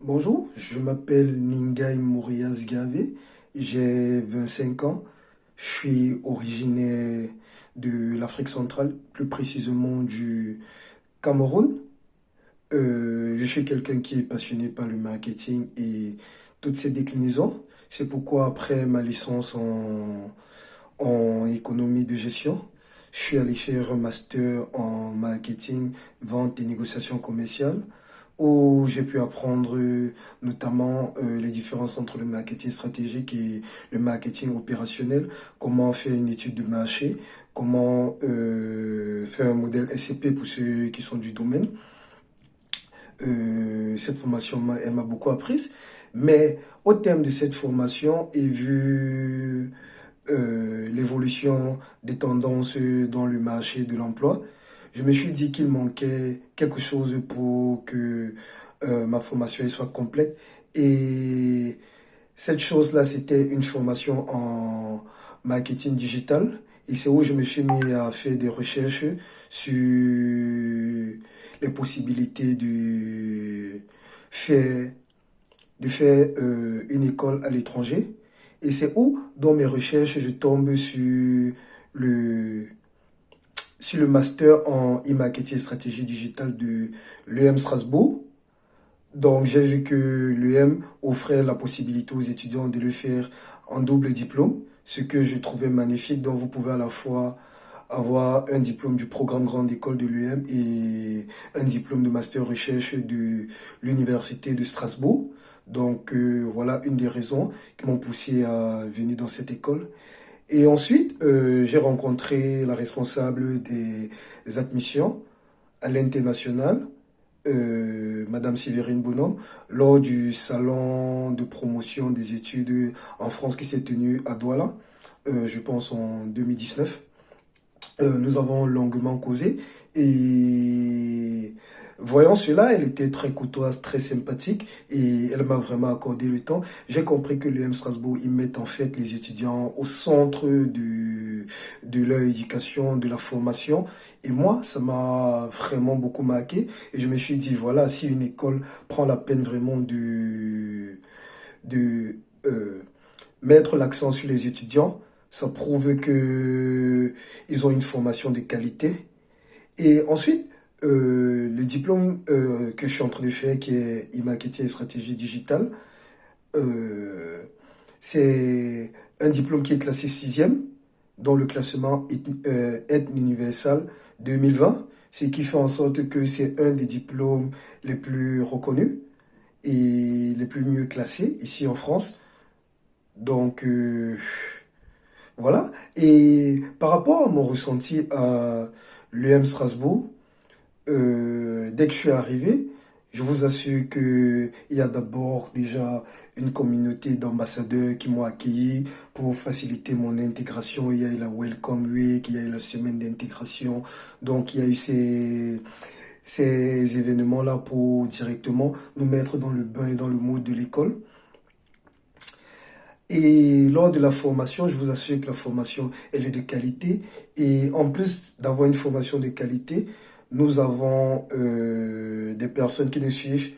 Bonjour, je m'appelle Ningai Mourias Gavé, j'ai 25 ans, je suis originaire de l'Afrique centrale, plus précisément du Cameroun. Je suis quelqu'un qui est passionné par le marketing et toutes ses déclinaisons. C'est pourquoi après ma licence en économie de gestion, je suis allé faire un master en marketing, vente et négociation commerciale où j'ai pu apprendre notamment les différences entre le marketing stratégique et le marketing opérationnel, comment faire une étude de marché, comment faire un modèle SCP pour ceux qui sont du domaine. Cette formation, elle m'a beaucoup apprise, mais au terme de cette formation, et vu l'évolution des tendances dans le marché de l'emploi, je me suis dit qu'il manquait quelque chose pour que ma formation elle soit complète. Et cette chose-là, c'était une formation en marketing digital. Et c'est où je me suis mis à faire des recherches sur les possibilités faire, de faire une école à l'étranger. Et c'est où, dans mes recherches, je tombe le, sur le master en e-marketing et stratégie digitale de l'EM Strasbourg. Donc, j'ai vu que l'EM offrait la possibilité aux étudiants de le faire en double diplôme, ce que je trouvais magnifique. Donc, vous pouvez à la fois avoir un diplôme du programme Grande École de l'UM et un diplôme de master recherche de l'Université de Strasbourg. Donc, voilà une des raisons qui m'ont poussé à venir dans cette école. Et ensuite, j'ai rencontré la responsable des admissions à l'international, Madame Séverine Bonhomme, lors du salon de promotion des études en France qui s'est tenu à Douala, je pense en 2019. Nous avons longuement causé et voyant cela, elle était très courtoise, très sympathique et elle m'a vraiment accordé le temps. J'ai compris que l'UM Strasbourg, ils mettent en fait les étudiants au centre de leur éducation, de la formation. Et moi, ça m'a vraiment beaucoup marqué et je me suis dit, voilà, si une école prend la peine vraiment de mettre l'accent sur les étudiants, ça prouve que ils ont une formation de qualité. Et ensuite, le diplôme que je suis en train de faire, qui est e-marketing et stratégie digitale, euh, c'est un diplôme qui est classé sixième dans le classement Aide universal 2020, ce qui fait en sorte que c'est un des diplômes les plus reconnus et les plus mieux classés ici en France. Donc, voilà. Et par rapport à mon ressenti à l'UM Strasbourg, dès que je suis arrivé, je vous assure qu'il y a d'abord déjà une communauté d'ambassadeurs qui m'ont accueilli pour faciliter mon intégration. Il y a eu la Welcome Week, il y a eu la semaine d'intégration. Donc il y a eu ces événements-là pour directement nous mettre dans le bain et dans le mood de l'école. Et lors de la formation, je vous assure que la formation, elle est de qualité. Et en plus d'avoir une formation de qualité, nous avons des personnes qui nous suivent,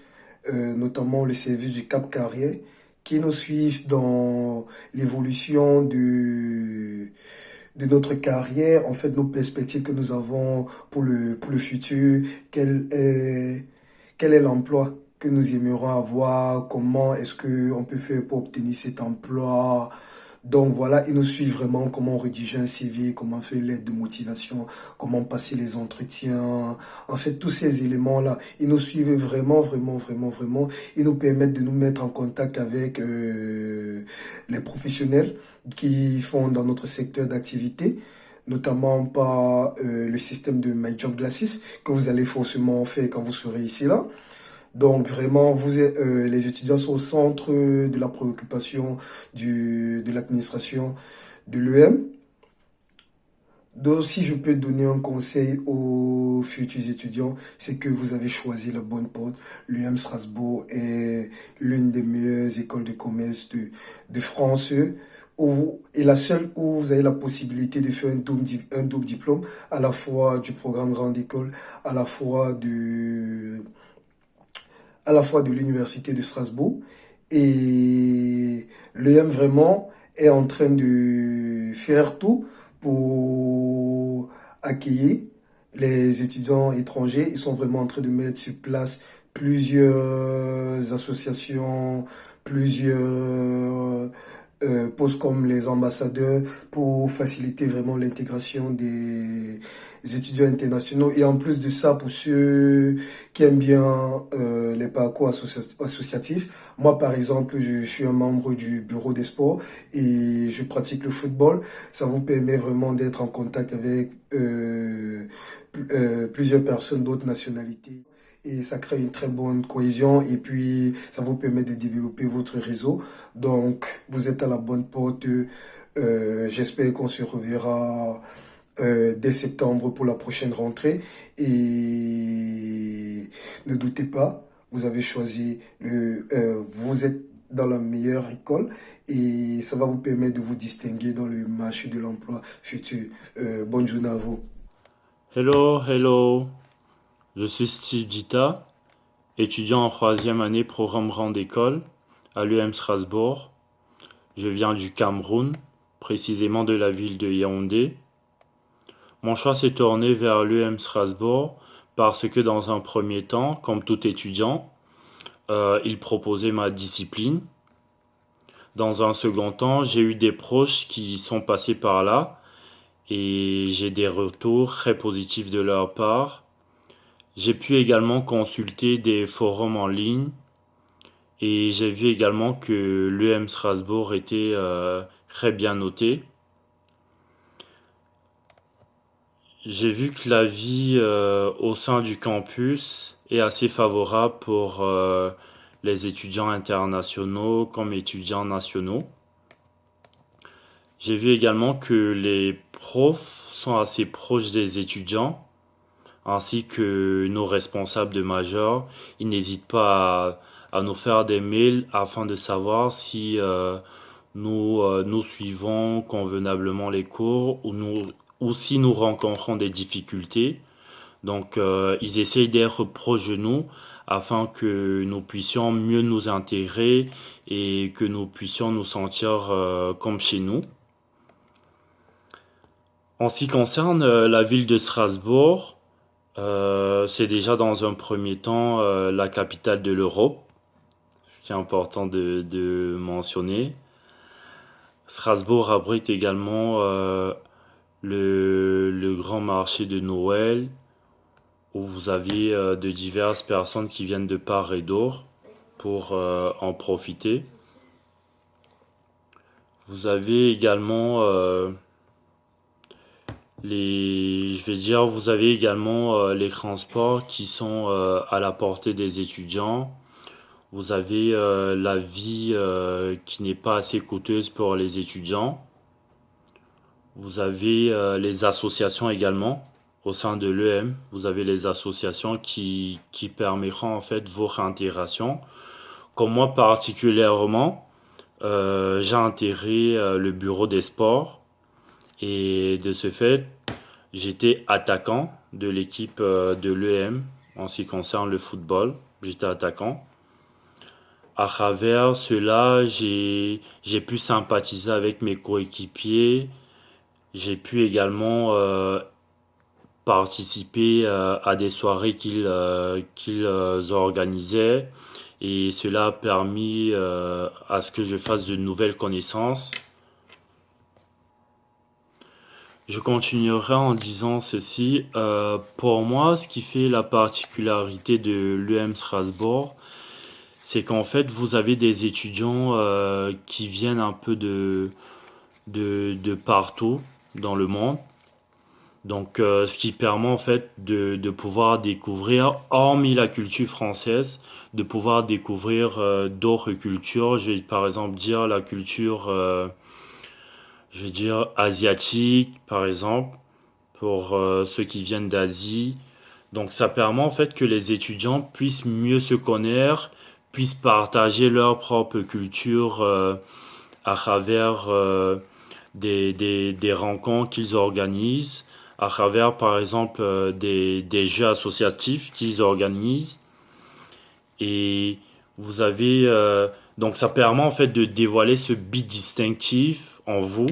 notamment le service du Cap Carrière, qui nous suivent dans l'évolution de notre carrière, en fait, nos perspectives que nous avons pour le futur, quel est l'emploi que nous aimerions avoir, comment est-ce qu'on peut faire pour obtenir cet emploi. Donc voilà, ils nous suivent vraiment comment rédiger un CV, comment faire l'aide de motivation, comment passer les entretiens. En fait, tous ces éléments-là, ils nous suivent vraiment, vraiment, vraiment, vraiment. Ils nous permettent de nous mettre en contact avec les professionnels qui font dans notre secteur d'activité, notamment par le système de My Job Glasses que vous allez forcément faire quand vous serez ici là. Donc vraiment, les étudiants sont au centre de la préoccupation de l'administration de l'EM. Donc si je peux donner un conseil aux futurs étudiants, c'est que vous avez choisi la bonne porte. L'UM Strasbourg est l'une des meilleures écoles de commerce de France et la seule où vous avez la possibilité de faire un double diplôme, à la fois du programme Grande École, à la fois à la fois de l'Université de Strasbourg et l'EM vraiment est en train de faire tout pour accueillir les étudiants étrangers. Ils sont vraiment en train de mettre sur place plusieurs associations, plusieurs postes comme les ambassadeurs pour faciliter vraiment l'intégration des étudiants internationaux. Et en plus de ça, pour ceux qui aiment bien les parcours associatifs, moi par exemple, je suis un membre du bureau des sports et je pratique le football. Ça vous permet vraiment d'être en contact avec plusieurs personnes d'autres nationalités. Et ça crée une très bonne cohésion et puis ça vous permet de développer votre réseau. Donc, vous êtes à la bonne porte. J'espère qu'on se reverra dès septembre pour la prochaine rentrée. Et ne doutez pas, vous avez choisi vous êtes dans la meilleure école et ça va vous permettre de vous distinguer dans le marché de l'emploi futur. Bonne journée à vous. Hello, hello. Je suis Steve Gita, étudiant en troisième année programme grande école à l'UM Strasbourg. Je viens du Cameroun, précisément de la ville de Yaoundé. Mon choix s'est tourné vers l'UM Strasbourg parce que dans un premier temps, comme tout étudiant, il proposait ma discipline. Dans un second temps, j'ai eu des proches qui sont passés par là et j'ai des retours très positifs de leur part. J'ai pu également consulter des forums en ligne et j'ai vu également que l'UM Strasbourg était très bien noté. J'ai vu que la vie au sein du campus est assez favorable pour les étudiants internationaux comme étudiants nationaux. J'ai vu également que les profs sont assez proches des étudiants ainsi que nos responsables de major. Ils n'hésitent pas à nous faire des mails afin de savoir si nous suivons convenablement les cours ou si nous rencontrons des difficultés. Donc ils essayent d'être proches de nous afin que nous puissions mieux nous intégrer et que nous puissions nous sentir comme chez nous. En ce qui concerne la ville de Strasbourg, c'est déjà dans un premier temps la capitale de l'Europe, ce qui est important de mentionner. Strasbourg abrite également le grand marché de Noël, où vous avez de diverses personnes qui viennent de part et d'autre pour en profiter. Vous avez également vous avez également les transports qui sont à la portée des étudiants. Vous avez la vie qui n'est pas assez coûteuse pour les étudiants. Vous avez les associations également au sein de l'EM. Vous avez les associations qui permettront en fait votre intégration. Comme moi particulièrement, j'ai intégré le bureau des sports et de ce fait, j'étais attaquant de l'équipe de l'EM en ce qui concerne le football. J'étais attaquant. À travers cela, j'ai pu sympathiser avec mes coéquipiers. J'ai pu également participer à des soirées qu'ils organisaient et cela a permis à ce que je fasse de nouvelles connaissances. Je continuerai en disant ceci. Pour moi, ce qui fait la particularité de l'UM Strasbourg, c'est qu'en fait, vous avez des étudiants qui viennent un peu de partout dans le monde. Donc, ce qui permet en fait de pouvoir découvrir, hormis la culture française, de pouvoir découvrir d'autres cultures. Je vais par exemple dire la culture je vais dire asiatique, par exemple, pour ceux qui viennent d'Asie. Donc ça permet en fait que les étudiants puissent mieux se connaître, puissent partager leur propre culture à travers des rencontres qu'ils organisent, à travers par exemple des jeux associatifs qu'ils organisent. Et vous avez donc ça permet en fait de dévoiler ce beat distinctif en vous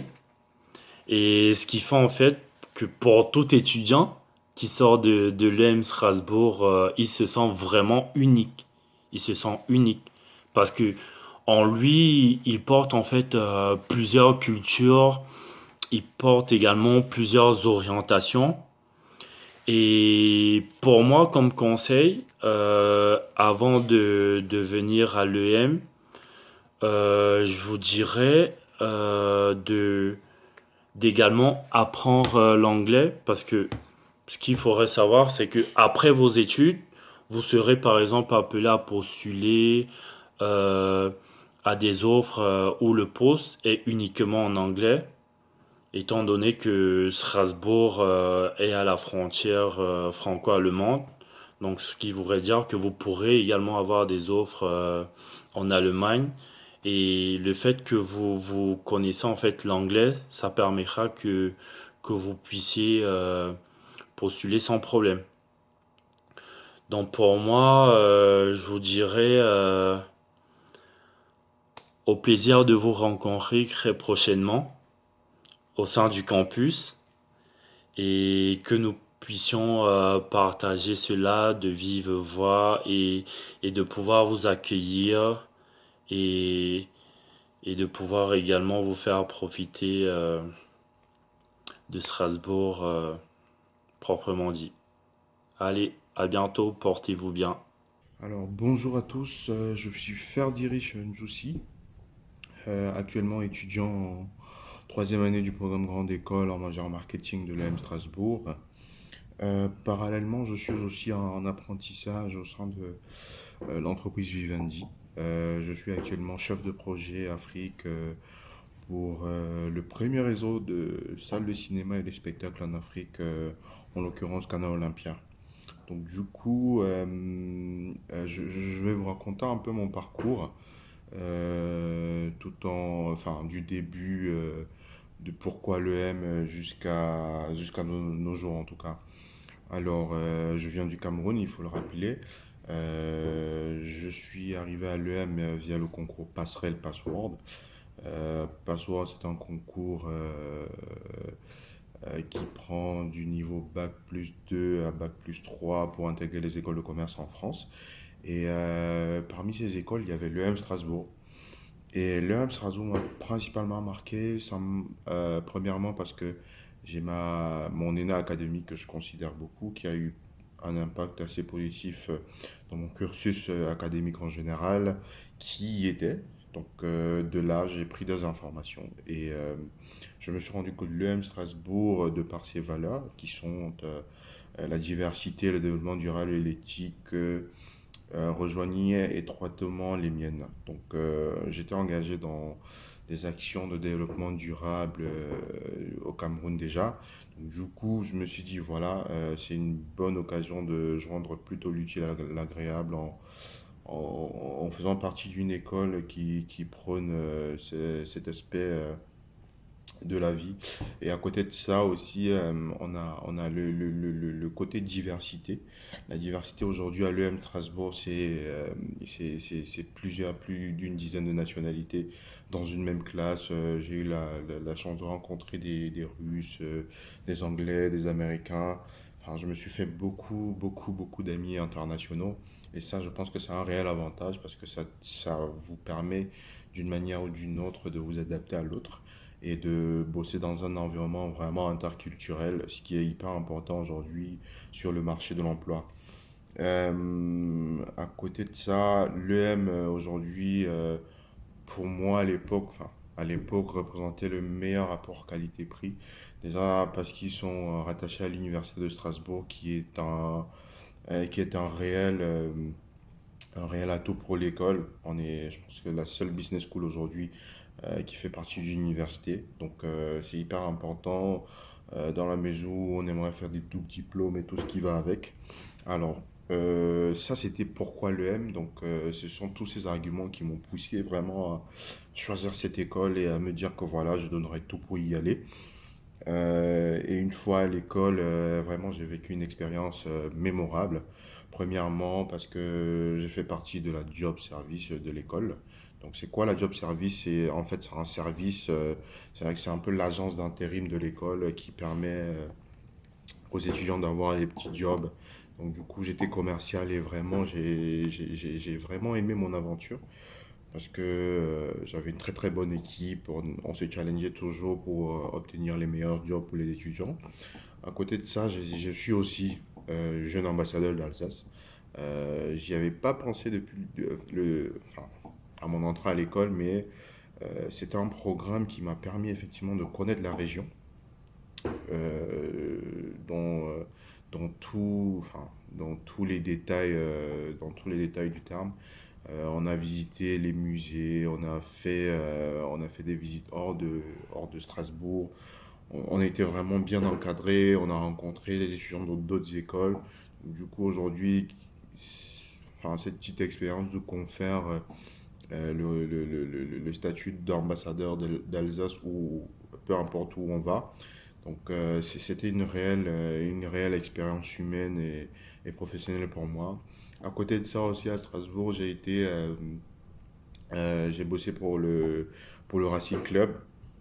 et ce qui fait en fait que pour tout étudiant qui sort de l'EM Strasbourg, il se sent vraiment unique. Il se sent unique parce que en lui, il porte en fait plusieurs cultures, il porte également plusieurs orientations. Et pour moi, comme conseil, avant de venir à l'EM, je vous dirais d'également apprendre l'anglais parce que ce qu'il faudrait savoir, c'est que après vos études, vous serez par exemple appelé à postuler euh, à des offres où le poste est uniquement en anglais, étant donné que Strasbourg est à la frontière franco-allemande. Donc, ce qui voudrait dire que vous pourrez également avoir des offres en Allemagne. Et le fait que vous connaissez en fait l'anglais, ça permettra que vous puissiez postuler sans problème. Donc pour moi, je vous dirais au plaisir de vous rencontrer très prochainement au sein du campus et que nous puissions partager cela de vive voix et de pouvoir vous accueillir et, et de pouvoir également vous faire profiter de Strasbourg proprement dit. Allez, à bientôt, portez-vous bien. Alors bonjour à tous, je suis Ferdirich Njoussi, actuellement étudiant en troisième année du programme Grande École en major marketing de l'EM Strasbourg. Parallèlement, je suis aussi en apprentissage au sein de l'entreprise Vivendi. Je suis actuellement chef de projet Afrique pour le premier réseau de salles de cinéma et de spectacles en Afrique, en l'occurrence Canal Olympia. Donc du coup, je vais vous raconter un peu mon parcours, enfin, du début de pourquoi l'EM jusqu'à nos jours en tout cas. Alors, je viens du Cameroun, il faut le rappeler. Je suis arrivé à l'EM via le concours Passerelle Password. Password, c'est un concours qui prend du niveau Bac plus 2 à Bac plus 3 pour intégrer les écoles de commerce en France. Et parmi ces écoles, il y avait l'EM Strasbourg. Et l'EM Strasbourg m'a principalement marqué, premièrement parce que j'ai mon aîné académique que je considère beaucoup, qui a eu un impact assez positif dans mon cursus académique en général, qui y était. Donc de là, j'ai pris des informations et je me suis rendu compte que l'EM Strasbourg, de par ses valeurs, qui sont la diversité, le développement durable et l'éthique, rejoignait étroitement les miennes. Donc j'étais engagé dans des actions de développement durable au Cameroun déjà. Donc, du coup, je me suis dit, voilà, c'est une bonne occasion de joindre plutôt l'utile à l'agréable en faisant partie d'une école qui prône cet aspect de la vie. Et à côté de ça aussi, on a le côté diversité. La diversité aujourd'hui à l'EM Strasbourg, c'est plus d'une dizaine de nationalités dans une même classe. J'ai eu la chance de rencontrer des Russes, des Anglais, des Américains. Enfin, je me suis fait beaucoup d'amis internationaux. Et ça, je pense que c'est un réel avantage parce que ça vous permet d'une manière ou d'une autre de vous adapter à l'autre et de bosser dans un environnement vraiment interculturel, ce qui est hyper important aujourd'hui sur le marché de l'emploi. À côté de ça, l'EM aujourd'hui, pour moi à l'époque représentait le meilleur rapport qualité-prix. Déjà parce qu'ils sont rattachés à l'université de Strasbourg, qui est un réel atout pour l'école. Je pense que la seule business school aujourd'hui qui fait partie d'une université. Donc c'est hyper important dans la mesure où on aimerait faire des doubles diplômes et tout ce qui va avec. Alors ça c'était pourquoi l'EM. Donc ce sont tous ces arguments qui m'ont poussé vraiment à choisir cette école et à me dire que voilà, je donnerais tout pour y aller. Et une fois à l'école, vraiment j'ai vécu une expérience mémorable. Premièrement, parce que j'ai fait partie de la job service de l'école. Donc, c'est quoi la job service? En fait, c'est un service, c'est vrai que c'est un peu l'agence d'intérim de l'école qui permet aux étudiants d'avoir des petits jobs. Donc, du coup, j'étais commercial et vraiment, j'ai vraiment aimé mon aventure parce que j'avais une très très bonne équipe. On se challengeait toujours pour obtenir les meilleurs jobs pour les étudiants. À côté de ça, je suis aussi jeune ambassadeur d'Alsace. J'y avais pas pensé depuis enfin, à mon entrée à l'école, mais c'était un programme qui m'a permis effectivement de connaître la région euh, dans, euh, dans tous les détails du terme. On a visité les musées, on a fait des visites hors de Strasbourg. On a été vraiment bien encadré, on a rencontré des étudiants d'autres écoles. Du coup, aujourd'hui, enfin, cette petite expérience nous confère le statut d'ambassadeur d'Alsace ou peu importe où on va. Donc, c'était une réelle expérience humaine et professionnelle pour moi. À côté de ça aussi, à Strasbourg, j'ai bossé pour le Racing Club.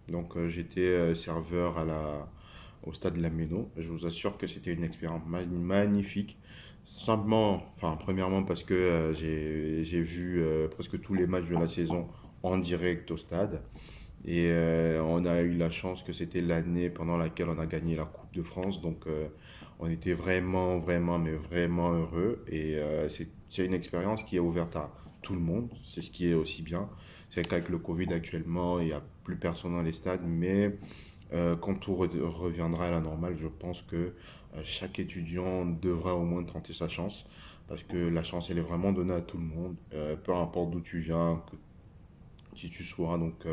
Donc, j'étais serveur au stade de la Méno. Je vous assure que c'était une expérience magnifique. Simplement, enfin, premièrement parce que j'ai vu presque tous les matchs de la saison en direct au stade. Et on a eu la chance que c'était l'année pendant laquelle on a gagné la Coupe de France. Donc, on était vraiment, vraiment, mais vraiment heureux. Et c'est une expérience qui est ouverte à tout le monde. C'est ce qui est aussi bien. C'est qu'avec le Covid actuellement, il n'y a plus personne dans les stades. Mais quand tout reviendra à la normale, je pense que chaque étudiant devra au moins tenter sa chance. Parce que la chance, elle est vraiment donnée à tout le monde. Peu importe d'où tu viens, qui tu sois. Donc,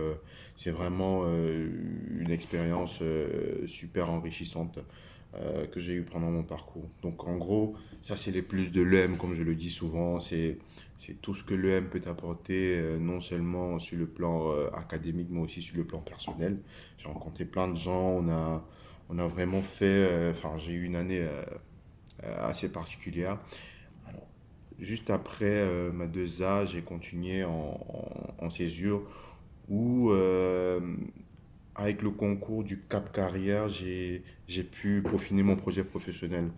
c'est vraiment une expérience super enrichissante que j'ai eue pendant mon parcours. Donc, en gros, ça, c'est les plus de l'EM, comme je le dis souvent. C'est tout ce que l'EM peut apporter, non seulement sur le plan académique, mais aussi sur le plan personnel. J'ai rencontré plein de gens. On a vraiment fait. Enfin, j'ai eu une année assez particulière. Alors, juste après ma 2A, j'ai continué en césure où, avec le concours du Cap Carrière, j'ai pu peaufiner mon projet professionnel.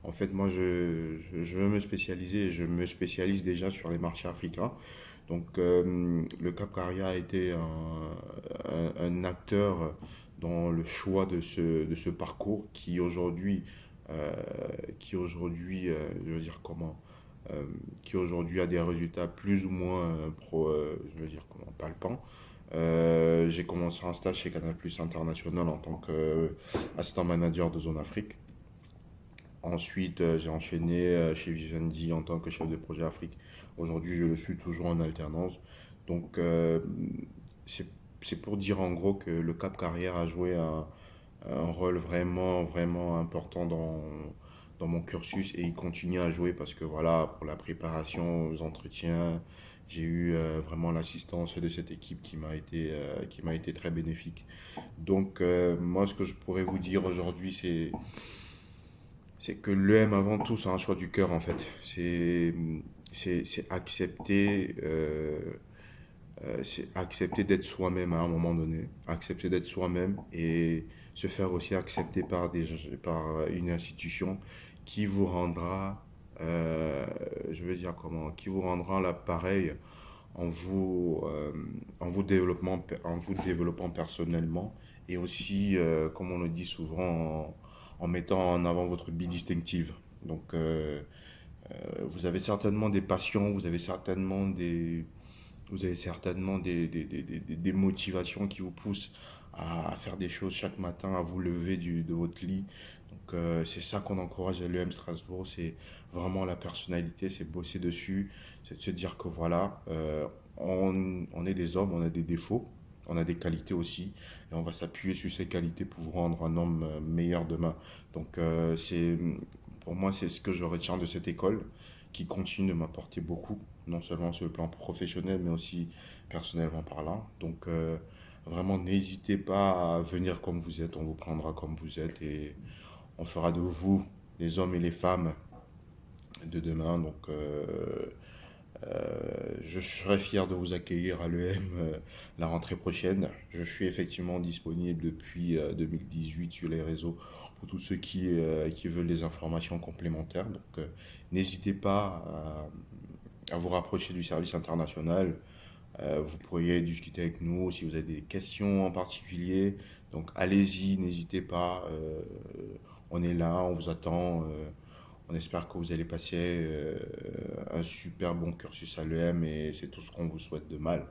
En fait, moi, je veux me spécialiser et je me spécialise déjà sur les marchés africains. Donc, le Cap Carrière a été un acteur dans le choix de ce parcours euh, je veux dire comment, qui aujourd'hui a des résultats plus ou moins je veux dire comment, palpants. J'ai commencé un stage chez Canal Plus International en tant qu'assistant manager de zone Afrique. Ensuite, j'ai enchaîné chez Vivendi en tant que chef de projet Afrique. Aujourd'hui, je le suis toujours en alternance. Donc, c'est, c'est pour dire en gros que le Cap Carrière a joué un rôle vraiment, vraiment important dans mon cursus et il continue à jouer parce que voilà, pour la préparation aux entretiens, j'ai eu vraiment l'assistance de cette équipe qui m'a été très bénéfique. Donc, moi, ce que je pourrais vous dire aujourd'hui, c'est que l'EM avant tout, c'est un choix du cœur en fait. C'est accepter, c'est accepter d'être soi-même à un moment donné, accepter d'être soi-même et se faire aussi accepter par une institution qui vous rendra, je veux dire comment, qui vous rendra l'appareil en vous développant personnellement et aussi, comme on le dit souvent, en mettant en avant votre bidistinctive. Donc, vous avez certainement des passions, vous avez certainement des motivations qui vous poussent à faire des choses chaque matin, à vous lever de votre lit. Donc, c'est ça qu'on encourage à l'EM Strasbourg, c'est vraiment la personnalité, c'est bosser dessus, c'est de se dire que voilà, on est des hommes, on a des défauts, on a des qualités aussi, et on va s'appuyer sur ces qualités pour vous rendre un homme meilleur demain. Donc, pour moi, c'est ce que je retiens de cette école qui continue de m'apporter beaucoup, non seulement sur le plan professionnel, mais aussi personnellement parlant. Donc, vraiment, n'hésitez pas à venir comme vous êtes, on vous prendra comme vous êtes et on fera de vous, les hommes et les femmes, de demain. Donc, je serai fier de vous accueillir à l'EM la rentrée prochaine. Je suis effectivement disponible depuis 2018 sur les réseaux pour tous ceux qui veulent des informations complémentaires. Donc, n'hésitez pas à vous rapprocher du service international. Vous pourriez discuter avec nous si vous avez des questions en particulier. Donc, allez-y, n'hésitez pas. On est là, on vous attend. On espère que vous allez passer un super bon cursus à l'EM et c'est tout ce qu'on vous souhaite de mal.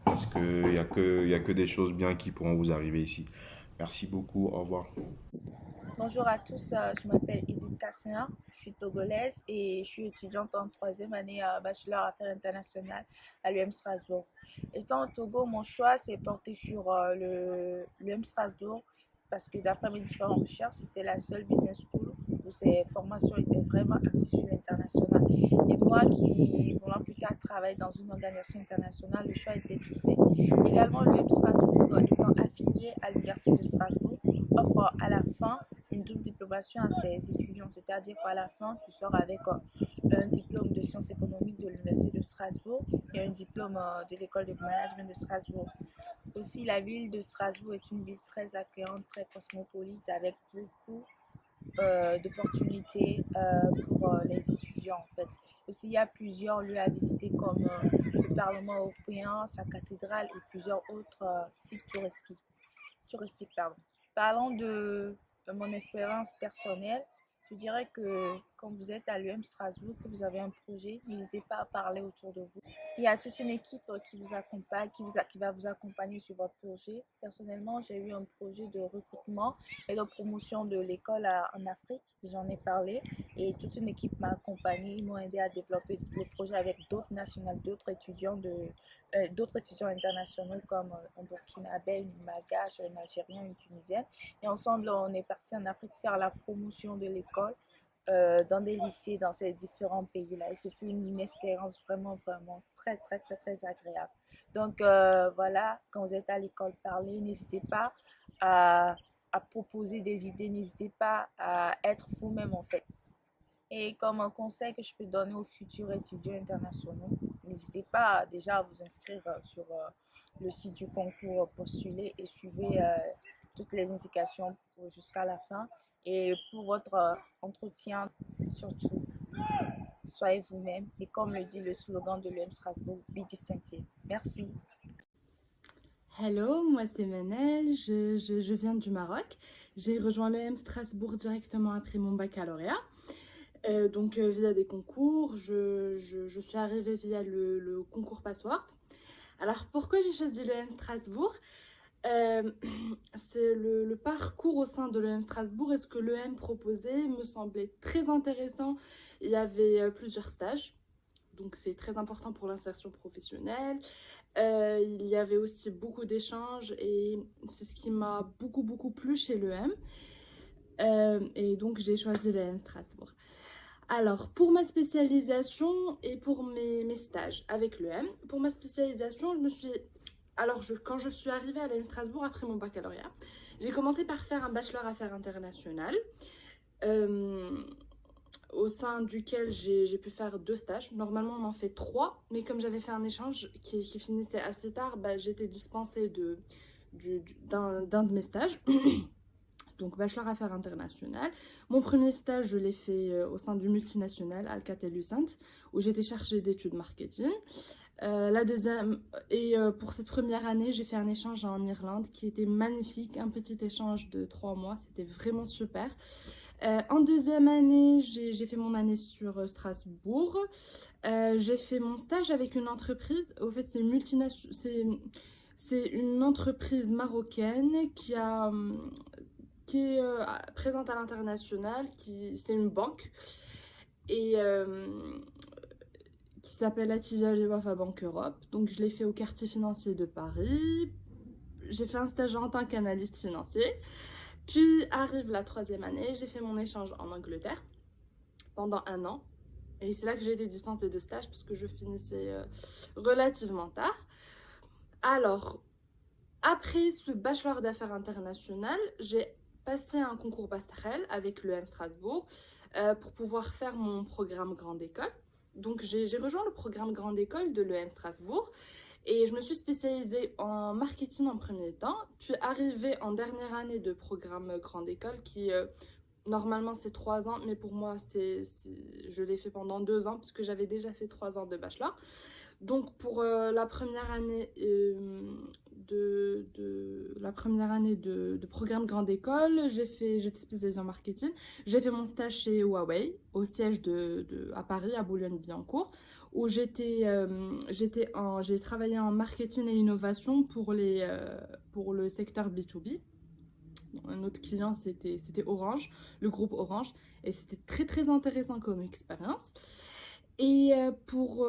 Parce qu'il y a que des choses bien qui pourront vous arriver ici. Merci beaucoup, au revoir. Bonjour à tous, je m'appelle Edith Kassin, je suis togolaise et je suis étudiante en troisième année bachelor affaires internationales à l'UM Strasbourg. Étant au Togo, mon choix s'est porté sur l'UM Strasbourg parce que d'après mes différentes recherches, c'était la seule business school où ces formations étaient vraiment axées sur l'international. Et moi qui voulant plus tard travailler dans une organisation internationale, le choix était tout fait. Également, l'UM Strasbourg étant affilié à l'Université de Strasbourg, offre à la fin une double diplomation à ses étudiants, c'est-à-dire qu'à la fin, tu sors avec un diplôme de sciences économiques de l'Université de Strasbourg et un diplôme de l'école de management de Strasbourg. Aussi, la ville de Strasbourg est une ville très accueillante, très cosmopolite, avec beaucoup d'opportunités pour les étudiants en fait. Aussi, il y a plusieurs lieux à visiter comme le Parlement européen, sa cathédrale et plusieurs autres sites touristiques. Parlons de mon expérience personnelle. Je dirais que quand vous êtes à l'UM Strasbourg, que vous avez un projet, n'hésitez pas à parler autour de vous. Il y a toute une équipe qui vous accompagne, qui va vous accompagner sur votre projet. Personnellement, j'ai eu un projet de recrutement et de promotion de l'école en Afrique. J'en ai parlé et toute une équipe m'a accompagné. Ils m'ont aidé à développer le projet avec d'autres nationaux, d'autres étudiants internationaux comme un Burkinabé, une Malgache, un Algérien, une Tunisienne. Et ensemble, on est parti en Afrique faire la promotion de l'école dans des lycées dans ces différents pays-là. Et ce fut une expérience vraiment, vraiment très, très, très, très agréable. Donc voilà, quand vous êtes à l'école, parlez, n'hésitez pas à proposer des idées, n'hésitez pas à être vous-même en fait. Et comme un conseil que je peux donner aux futurs étudiants internationaux, n'hésitez pas déjà à vous inscrire sur le site du concours, postuler et suivez toutes les indications jusqu'à la fin. Et pour votre entretien, surtout, soyez vous-même. Et comme le dit le slogan de l'UM Strasbourg, be distinctive. Merci. Hello, moi c'est Manel, je viens du Maroc. J'ai rejoint l'EM Strasbourg directement après mon baccalauréat. Donc via des concours, je suis arrivée via le concours Password. Alors pourquoi j'ai choisi l'EM Strasbourg? C'est le parcours au sein de l'EM Strasbourg et ce que l'EM proposait me semblait très intéressant. Il y avait plusieurs stages, donc c'est très important pour l'insertion professionnelle. Il y avait aussi beaucoup d'échanges et c'est ce qui m'a beaucoup plu chez l'EM. Et donc j'ai choisi l'EM Strasbourg. Alors, pour ma spécialisation et pour mes stages avec l'EM, pour ma spécialisation, quand je suis arrivée à l'EM Strasbourg après mon baccalauréat, j'ai commencé par faire un bachelor affaires internationales, au sein duquel j'ai pu faire 2 stages. Normalement, on en fait 3, mais comme j'avais fait un échange qui finissait assez tard, j'étais dispensée d'un de mes stages. Donc, bachelor affaires internationales. Mon premier stage, je l'ai fait au sein du multinational Alcatel-Lucent, où j'étais chargée d'études marketing. La deuxième, pour cette première année, j'ai fait un échange en Irlande qui était magnifique, un petit échange de 3 mois, c'était vraiment super. En deuxième année, j'ai fait mon année sur Strasbourg. J'ai fait mon stage avec une entreprise. Au fait, c'est une entreprise marocaine qui est présente à l'international, c'est une banque et qui s'appelle Attijari et Wafa Banque Europe. Donc je l'ai fait au quartier financier de Paris. J'ai fait un stage en tant qu'analyste financier. Puis arrive la 3e année, j'ai fait mon échange en Angleterre pendant 1 an. Et c'est là que j'ai été dispensée de stage parce que je finissais relativement tard. Alors, après ce bachelor d'affaires internationales, j'ai passé un concours passerelle avec l'EM Strasbourg. pour pouvoir faire mon programme Grande École. Donc j'ai rejoint le programme Grande École de l'EM Strasbourg et je me suis spécialisée en marketing en premier temps, puis arrivée en dernière année de programme Grande École qui normalement c'est 3 ans, mais pour moi je l'ai fait pendant 2 ans puisque j'avais déjà fait 3 ans de bachelor. Donc pour la première année de programme Grande École, j'étais spécialisée en marketing. J'ai fait mon stage chez Huawei, au siège à Paris, à Boulogne-Billancourt, où j'ai travaillé en marketing et innovation pour le secteur B2B. Notre client, c'était Orange, le groupe Orange, et c'était très très intéressant comme expérience. Et pour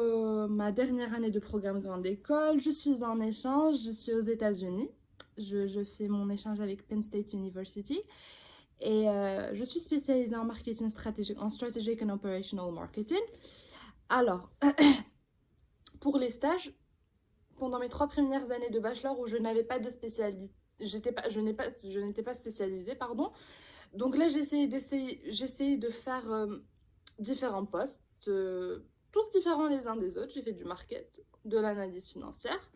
ma dernière année de programme Grande École, je suis en échange, je suis aux États-Unis. Je fais mon échange avec Penn State University. Et je suis spécialisée en marketing stratégique, en strategic and operational marketing. Alors, pour les stages, pendant mes 3 premières années de bachelor où je n'avais pas de spécialité, je n'étais pas spécialisée, pardon. Donc là, j'essayais de faire différents postes, tous différents les uns des autres. J'ai fait du market, de l'analyse financière.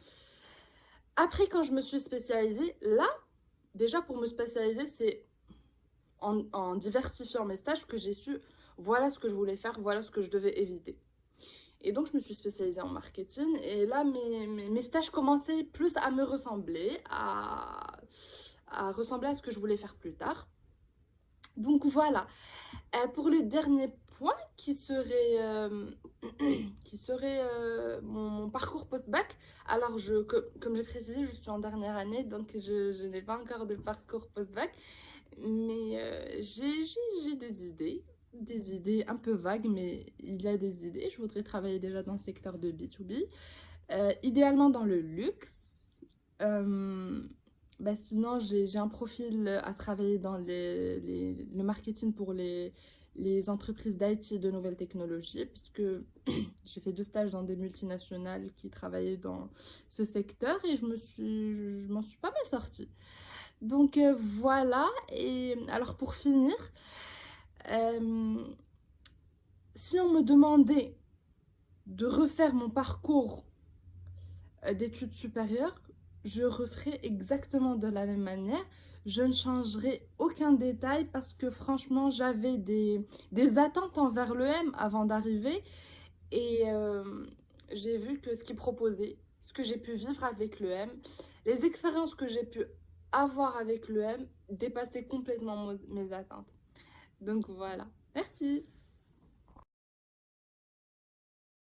Après, quand je me suis spécialisée, là, déjà pour me spécialiser, c'est en diversifiant mes stages que j'ai su, voilà ce que je voulais faire, voilà ce que je devais éviter. Et donc, je me suis spécialisée en marketing. Et là, mes stages commençaient plus à me ressembler, à ressembler à ce que je voulais faire plus tard. Donc, voilà. Pour le dernier point, qui serait mon parcours post-bac. Alors, comme j'ai précisé, je suis en dernière année, donc je n'ai pas encore de parcours post-bac. Mais j'ai des idées un peu vagues, mais il y a des idées. Je voudrais travailler déjà dans le secteur de B2B, idéalement dans le luxe. Sinon, j'ai un profil à travailler dans le marketing pour les entreprises d'IT et de nouvelles technologies, puisque j'ai fait 2 stages dans des multinationales qui travaillaient dans ce secteur et je m'en suis pas mal sortie. Donc voilà, et alors pour finir, si on me demandait de refaire mon parcours d'études supérieures, je referais exactement de la même manière. Je ne changerai aucun détail parce que franchement, j'avais des attentes envers l'EM avant d'arriver. Et j'ai vu que ce qu'ils proposaient, ce que j'ai pu vivre avec l'EM, les expériences que j'ai pu avoir avec l'EM dépassaient complètement mes attentes. Donc voilà, merci.